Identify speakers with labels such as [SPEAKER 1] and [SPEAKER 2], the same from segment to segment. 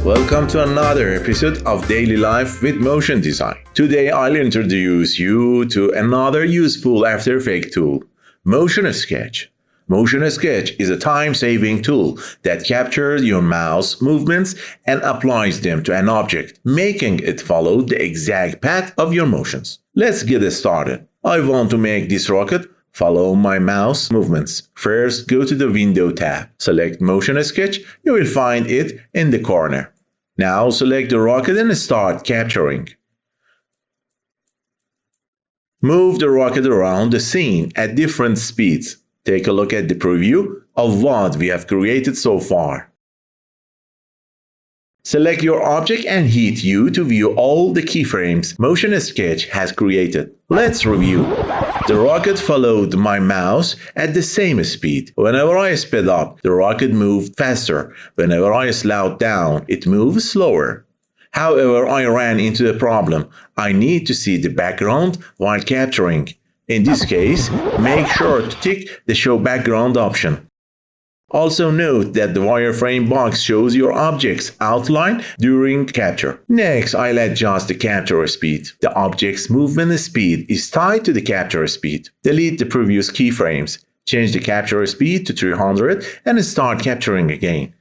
[SPEAKER 1] Welcome to another episode of Daily Life with Motion Design. Today I'll introduce you to another useful After Effects tool, Motion Sketch. Motion Sketch is a time-saving tool that captures your mouse movements and applies them to an object, making it follow the exact path of your motions. Let's get started. I want to make this rocket follow my mouse movements. First, go to the Window tab. Select Motion Sketch. You will find it in the corner. Now select the rocket and start capturing. Move the rocket around the scene at different speeds. Take a look at the preview of what we have created so far. Select your object and hit U to view all the keyframes Motion Sketch has created. Let's review. The rocket followed my mouse at the same speed. Whenever I sped up, the rocket moved faster. Whenever I slowed down, it moved slower. However, I ran into a problem. I need to see the background while capturing. In this case, make sure to tick the Show Background option. Also note that the wireframe box shows your object's outline during capture. Next, I'll adjust the capture speed. The object's movement speed is tied to the capture speed. Delete the previous keyframes. Change the capture speed to 300 and start capturing again.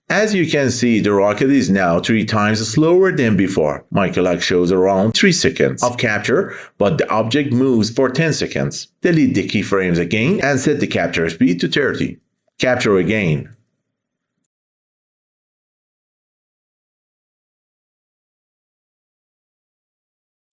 [SPEAKER 1] As you can see, the rocket is now 3 times slower than before. My clock shows around 3 seconds of capture, but the object moves for 10 seconds. Delete the keyframes again and set the capture speed to 30. Capture again.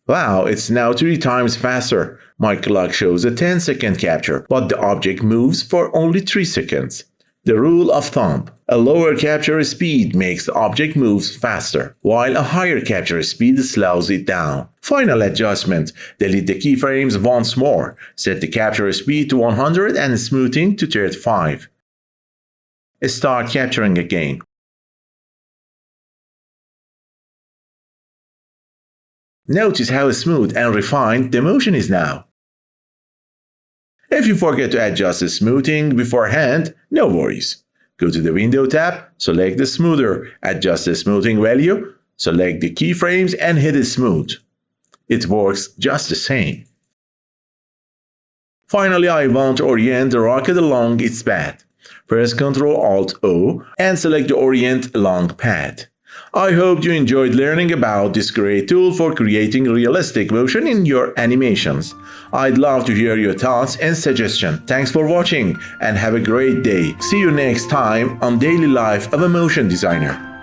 [SPEAKER 1] Wow, it's now 3 times faster. My clock shows a 10-second capture, but the object moves for only 3 seconds. The rule of thumb: a lower capture speed makes the object move faster, while a higher capture speed slows it down. Final adjustment: delete the keyframes once more. Set the capture speed to 100 and smoothing to 35. Start capturing again. Notice how smooth and refined the motion is now. If you forget to adjust the smoothing beforehand, no worries. Go to the Window tab, select the smoother, adjust the smoothing value, select the keyframes and hit Smooth. It works just the same. Finally, I want to orient the rocket along its path. Press Ctrl-Alt-O and select the Orient Along Path. I hope you enjoyed learning about this great tool for creating realistic motion in your animations. I'd love to hear your thoughts and suggestions. Thanks for watching and have a great day. See you next time on Daily Life of a Motion Designer.